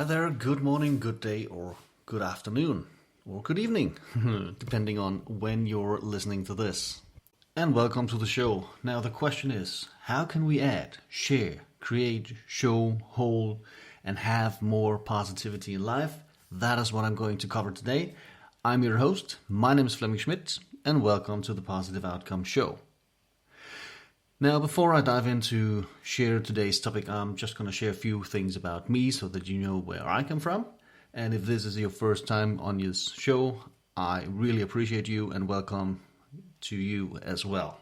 Hi there, good morning, good day, or good afternoon, or good evening, depending on when you're listening to this. And welcome to the show. Now, the question is, how can we add, share, create, show, hold, and have more positivity in life? That is what I'm going to cover today. I'm your host, my name is Flemming Schmidt, and welcome to the Positive Outcome Show. Now, before I dive into share today's topic, I'm just going to share a few things about me so that you know where I come from. And if this is your first time on this show, I really appreciate you and welcome to you as well.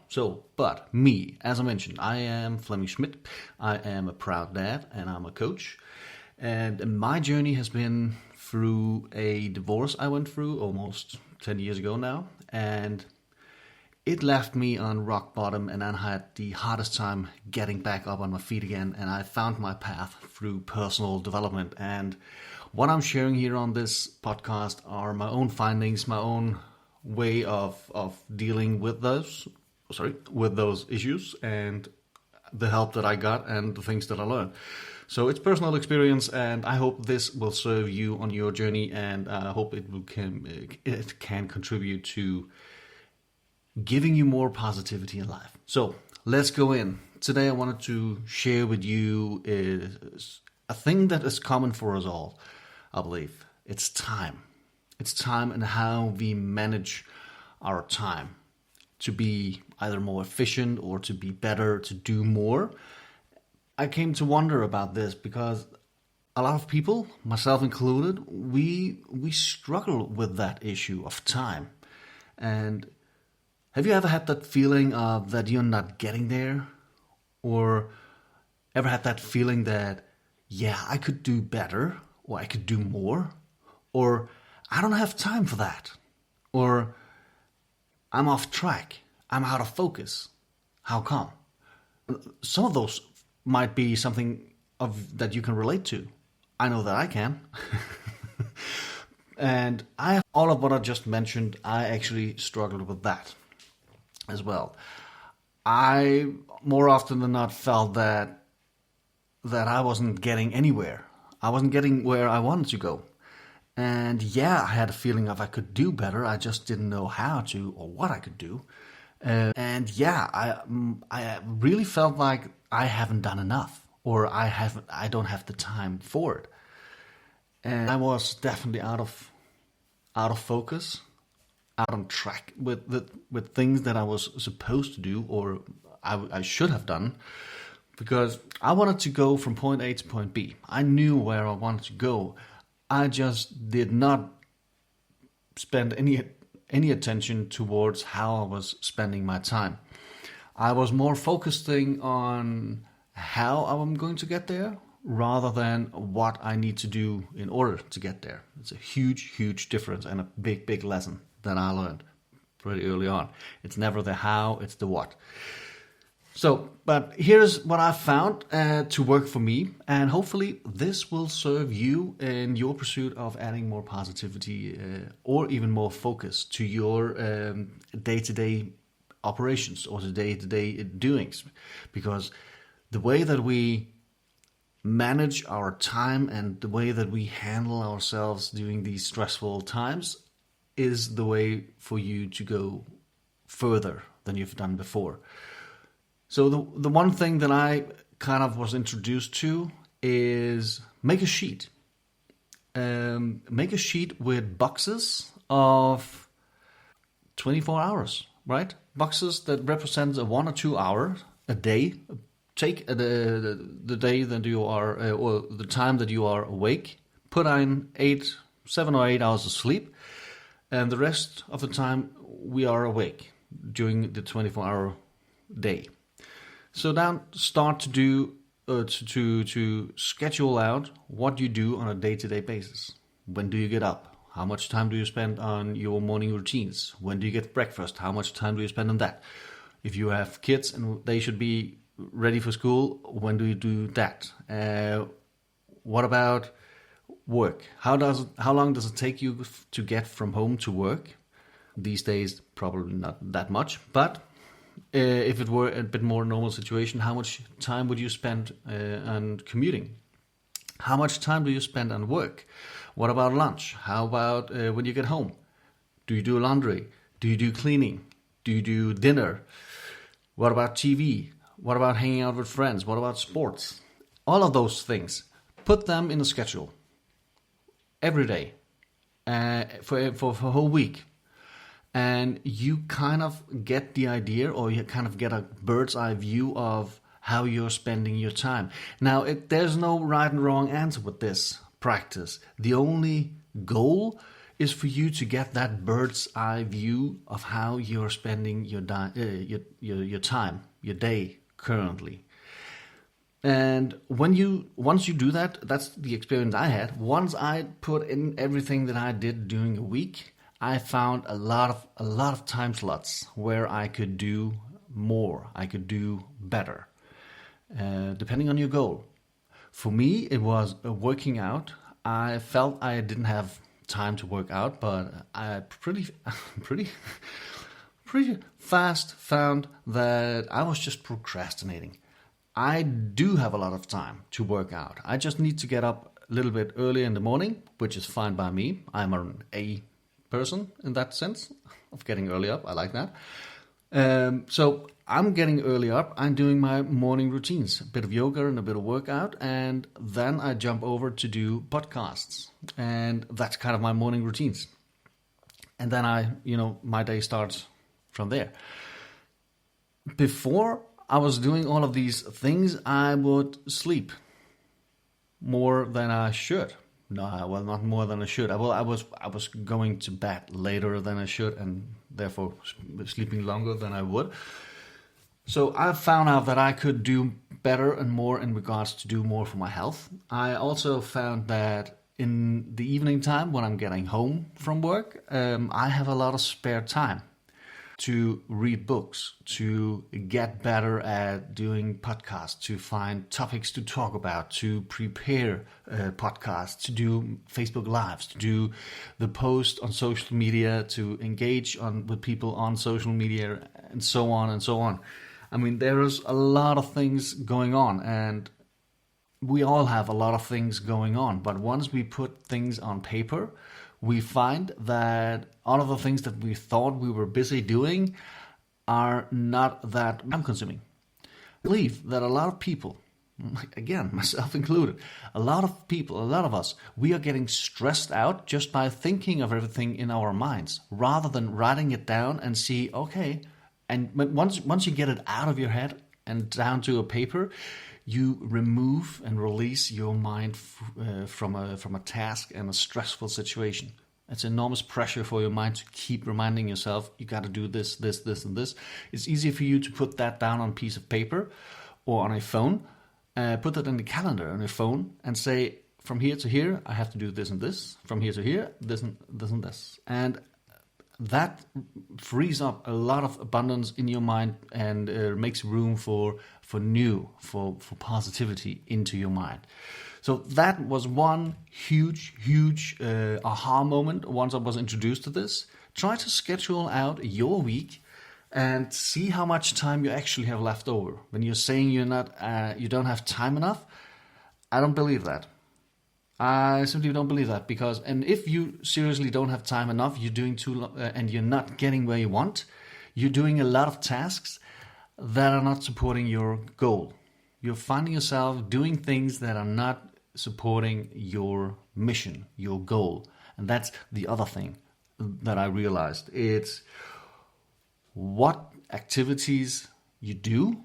But me, as I mentioned, I am Flemming Schmidt. I am a proud dad and I'm a coach. And my journey has been through a divorce I went through almost 10 years ago now. And it left me on rock bottom, and I had the hardest time getting back up on my feet again, and I found my path through personal development. And what I'm sharing here on this podcast are my own findings, my own way of dealing with those issues, and the help that I got and the things that I learned. So it's personal experience, and I hope this will serve you on your journey, and I hope it can contribute to giving you more positivity in life. So let's go in. Today I wanted to share with you is a thing that is common for us all, I believe. It's time. It's time and how we manage our time to be either more efficient or to be better, to do more. I came to wonder about this because a lot of people, myself included, we struggle with that issue of time. And have you ever had that feeling of that you're not getting there? Or ever had that feeling that, yeah, I could do better, or I could do more, or I don't have time for that, or I'm off track, I'm out of focus. How come? Some of those might be something that you can relate to. I know that I can. And all of what I just mentioned, I actually struggled with that as well. I more often than not felt that I wasn't getting anywhere. I wasn't getting where I wanted to go. And yeah, I had a feeling of I could do better. I just didn't know how to or what I could do. And yeah, I really felt like I haven't done enough, or I don't have the time for it. And I was definitely out of focus, out on track with things that I was supposed to do, or I should have done, because I wanted to go from point A to point B. I knew where I wanted to go. I just did not spend any attention towards how I was spending my time. I was more focusing on how I'm going to get there rather than what I need to do in order to get there. It's a huge, huge difference and a big, big lesson that I learned pretty early on. It's never the how, it's the what. So, but here's what I found to work for me, and hopefully this will serve you in your pursuit of adding more positivity or even more focus to your day-to-day operations or the day-to-day doings. Because the way that we manage our time and the way that we handle ourselves during these stressful times is the way for you to go further than you've done before. So the one thing that I kind of was introduced to is make a sheet. Make a sheet with boxes of 24 hours, right? Boxes that represent a 1 or 2 hour a day. Take the day that you are, or the time that you are awake, put in 7 or 8 hours of sleep, and the rest of the time we are awake during the 24-hour day. So now start to do to schedule out what you do on a day-to-day basis. When do you get up? How much time do you spend on your morning routines? When do you get breakfast? How much time do you spend on that? If you have kids and they should be ready for school, when do you do that? What about work? How long does it take you to get from home to work? These days, probably not that much, but if it were a bit more normal situation, how much time would you spend on commuting? How much time do you spend on work? What about lunch? How about when you get home? Do you do laundry? Do you do cleaning? Do you do dinner? What about TV? What about hanging out with friends? What about sports? All of those things. Put them in a schedule every day for a whole week. And you kind of get the idea, or you kind of get a bird's eye view of how you're spending your time. Now, there's no right and wrong answer with this practice. The only goal is for you to get that bird's eye view of how you're spending your time, your day currently. And once you do that, that's the experience I had. Once I put in everything that I did during a week, I found a lot of time slots where I could do more, I could do better, depending on your goal. For me, it was working out. I felt I didn't have time to work out, but I pretty fast found that I was just procrastinating. I do have a lot of time to work out. I just need to get up a little bit early in the morning, which is fine by me. I'm an A person in that sense of getting early up. I like that. So I'm getting early up. I'm doing my morning routines, a bit of yoga and a bit of workout, and then I jump over to do podcasts, and that's kind of my morning routines. And then my day starts from there. Before I was doing all of these things, I would sleep more than I should. No, well, not more than I should. I was going to bed later than I should, and therefore sleeping longer than I would. So I found out that I could do better and more in regards to do more for my health. I also found that in the evening time when I'm getting home from work, I have a lot of spare time to read books, to get better at doing podcasts, to find topics to talk about, to prepare podcasts, to do Facebook Lives, to do the post on social media, to engage with people on social media, and so on and so on. I mean, there is a lot of things going on, and we all have a lot of things going on. But once we put things on paper, we find that all of the things that we thought we were busy doing are not that time-consuming. I believe that a lot of people, again, myself included, a lot of us, we are getting stressed out just by thinking of everything in our minds, rather than writing it down and see, okay, and once you get it out of your head and down to a paper, you remove and release your mind from a task and a stressful situation. It's enormous pressure for your mind to keep reminding yourself, you got to do this, this, this, and this. It's easier for you to put that down on a piece of paper or on a phone. Put that in the calendar on your phone and say, from here to here, I have to do this and this. From here to here, this and this and this. And that frees up a lot of abundance in your mind and makes room for positivity into your mind. So that was one huge aha moment once I was introduced to this. Try to schedule out your week and see how much time you actually have left over. When you're saying you don't have time enough, I don't believe that. I simply don't believe that, and if you seriously don't have time enough, you're doing and you're not getting where you want, you're doing a lot of tasks that are not supporting your goal. You're finding yourself doing things that are not supporting your mission, your goal. And that's the other thing that I realized. It's what activities you do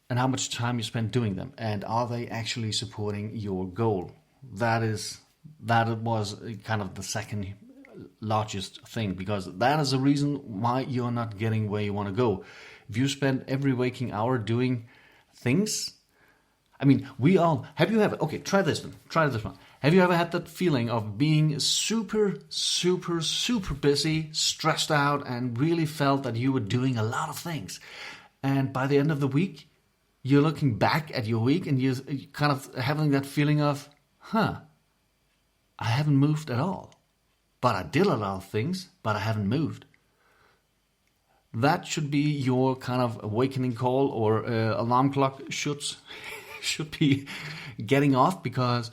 and how much time you spend doing them. And are they actually supporting your goal? That was kind of the second largest thing, because that is the reason why you're not getting where you want to go. If you spend every waking hour doing things, I mean, try this one. Have you ever had that feeling of being super busy, stressed out, and really felt that you were doing a lot of things? And by the end of the week, you're looking back at your week and you're kind of having that feeling of, I haven't moved at all. But I did a lot of things, but I haven't moved. That should be your kind of awakening call, or alarm clock should be getting off, because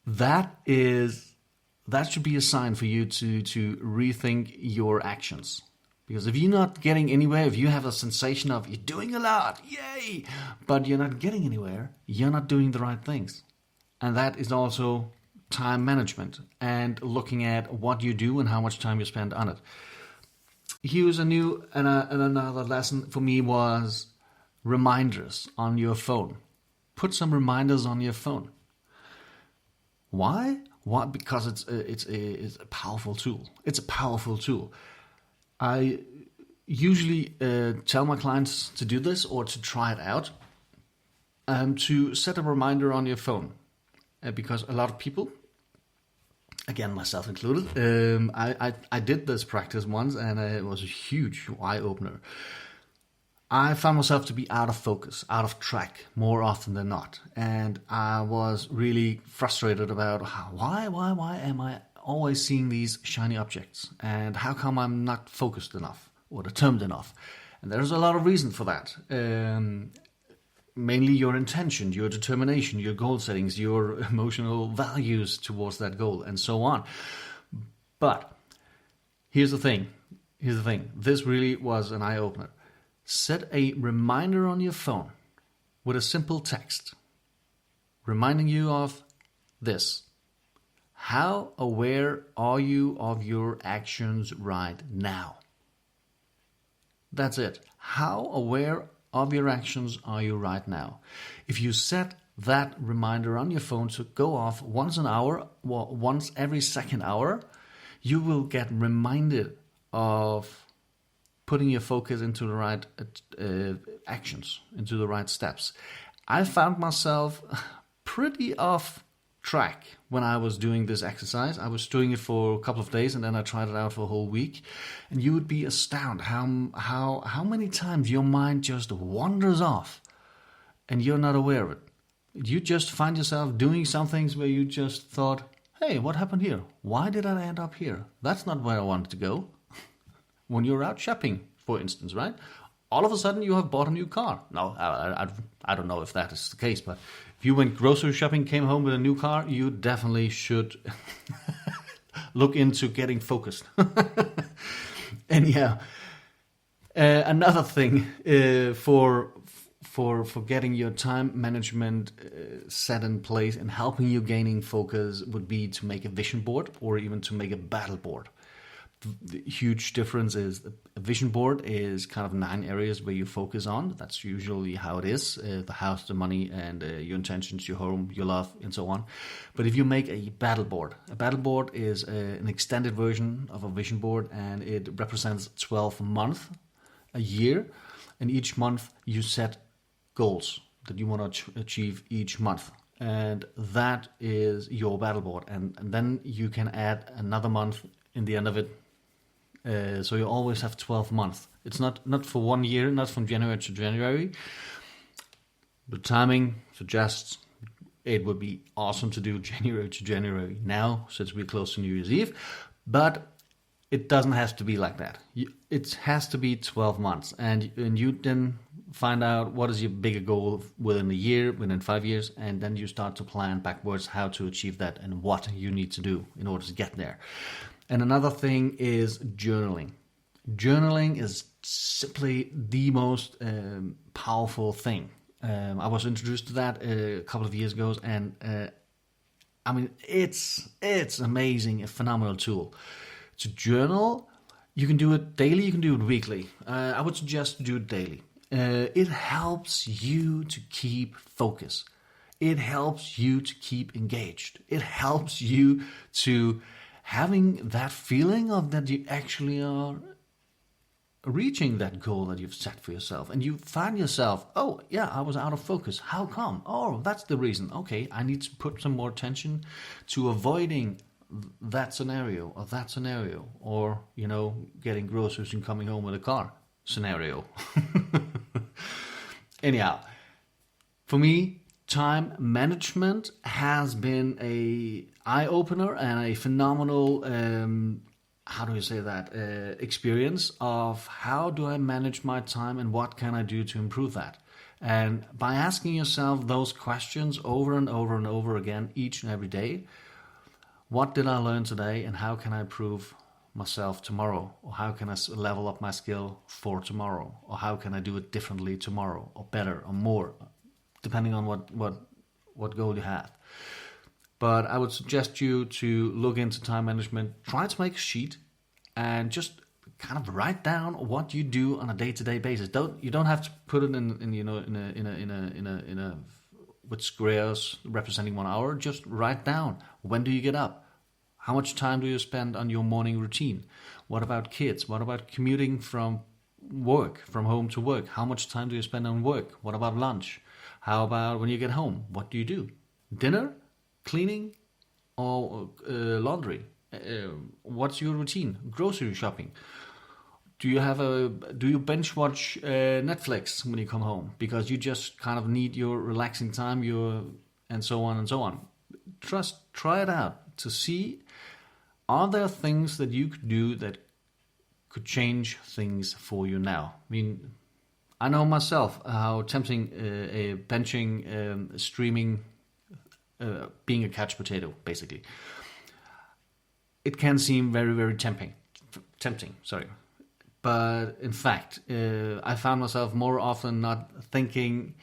that should be a sign for you to rethink your actions. Because if you're not getting anywhere, if you have a sensation of you're doing a lot, yay, but you're not getting anywhere, you're not doing the right things. And that is also time management and looking at what you do and how much time you spend on it. Here's a new and another lesson for me was reminders on your phone. Put some reminders on your phone. Why? Why? Because it's a powerful tool. It's a powerful tool. I usually tell my clients to do this or to try it out, to set a reminder on your phone. Because a lot of people, again myself included, I did this practice once and it was a huge eye-opener. I found myself to be out of focus, out of track more often than not. And I was really frustrated about why am I always seeing these shiny objects? And how come I'm not focused enough or determined enough? And there's a lot of reasons for that. Mainly your intention, your determination, your goal settings, your emotional values towards that goal, and so on. But here's the thing. This really was an eye-opener. Set a reminder on your phone with a simple text reminding you of this. How aware are you of your actions right now? That's it. How aware of your actions are you right now? If you set that reminder on your phone to go off once an hour, or once every second hour, you will get reminded of putting your focus into the right actions, into the right steps. I found myself pretty off track when I was doing this exercise. I was doing it for a couple of days and then I tried it out for a whole week. And you would be astounded how many times your mind just wanders off and you're not aware of it. You just find yourself doing some things where you just thought, hey, what happened here? Why did I end up here? That's not where I wanted to go. When you're out shopping, for instance, right? All of a sudden you have bought a new car. No, I don't know if that is the case, but if you went grocery shopping, came home with a new car, you definitely should look into getting focused. Anyhow, another thing for getting your time management set in place and helping you gaining focus would be to make a vision board or even to make a battle board. The huge difference is a vision board is kind of 9 areas where you focus on. That's usually how it is. The house, the money, and your intentions, your home, your love, and so on. But if you make a battle board is an extended version of a vision board, and it represents 12 months, a year. And each month you set goals that you want to achieve each month. And that is your battle board. And then you can add another month in the end of it. So you always have 12 months. It's not for 1 year, not from January to January. The timing suggests it would be awesome to do January to January now, since we're close to New Year's Eve. But it doesn't have to be like that. It has to be 12 months. And you then find out what is your bigger goal within a year, within 5 years, and then you start to plan backwards how to achieve that and what you need to do in order to get there. And another thing is journaling. Journaling is simply the most powerful thing. I was introduced to that a couple of years ago, and I mean, it's amazing, a phenomenal tool. To journal, you can do it daily, you can do it weekly. I would suggest do it daily. It helps you to keep focus. It helps you to keep engaged. It helps you to having that feeling of that you actually are reaching that goal that you've set for yourself. And you find yourself, oh, yeah, I was out of focus. How come? Oh, that's the reason. Okay, I need to put some more attention to avoiding that scenario, or, getting groceries and coming home with a car scenario. Anyhow, for me, time management has been a eye-opener and a phenomenal, experience of how do I manage my time and what can I do to improve that. And by asking yourself those questions over and over and over again, each and every day, what did I learn today and how can I improve myself tomorrow? Or how can I level up my skill for tomorrow? Or how can I do it differently tomorrow, or better, or more, depending on what goal you have. But I would suggest you to look into time management. Try to make a sheet and just kind of write down what you do on a day-to-day basis. You don't have to put it in a with squares representing 1 hour. Just write down, when do you get up? How much time do you spend on your morning routine? What about kids? What about commuting from home to work? How much time do you spend on work? What about lunch? How about when you get home? What do you do? Dinner, cleaning, or laundry? What's your routine? Grocery shopping. Do you binge watch Netflix when you come home because you just kind of need your relaxing time, and so on and so on. Try it out to see, are there things that you could do that could change things for you now? I mean, I know myself how tempting benching, streaming, being a couch potato, basically. It can seem very, very tempting. But in fact, I found myself more often not thinking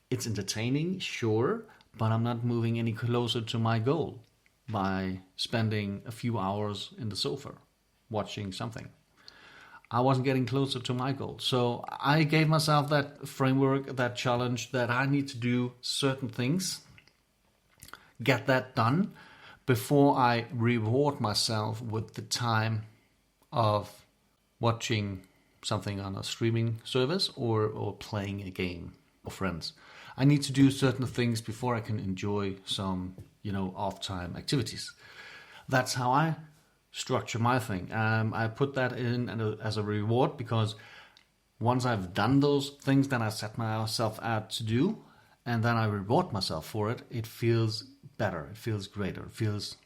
it's entertaining, sure, but I'm not moving any closer to my goal by spending a few hours in the sofa watching something. I wasn't getting closer to my goal. So I gave myself that framework, that challenge, that I need to do certain things, get that done, before I reward myself with the time of watching something on a streaming service or playing a game with friends. I need to do certain things before I can enjoy some, off-time activities. That's how I structure my thing. I put that in as a reward, because once I've done those things that I set myself out to do, and then I reward myself for it, it feels better, it feels greater, it feels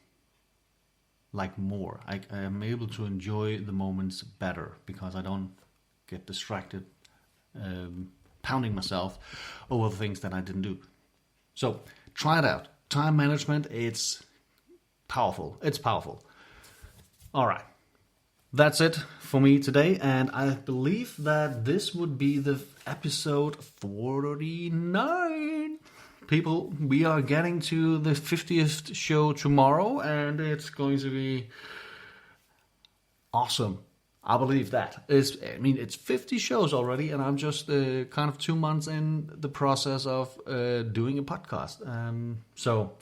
like more. I am able to enjoy the moments better because I don't get distracted, pounding myself over things that I didn't do. So try it out. Time management, it's powerful. It's powerful. All right. That's it for me today, and I believe that this would be the episode 49. People, we are getting to the 50th show tomorrow, and it's going to be awesome. I believe that. It's 50 shows already, and I'm just kind of 2 months in the process of doing a podcast. So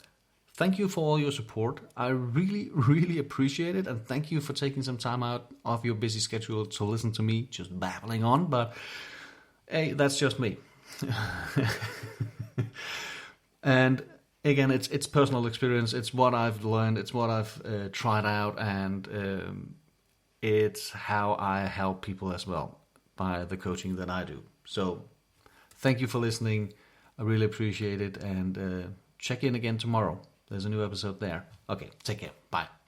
thank you for all your support. I really, really appreciate it, and thank you for taking some time out of your busy schedule to listen to me just babbling on. But hey, that's just me. And again, it's personal experience. It's what I've learned. It's what I've tried out, and it's how I help people as well by the coaching that I do. So thank you for listening. I really appreciate it, and check in again tomorrow. There's a new episode there. Okay, take care. Bye.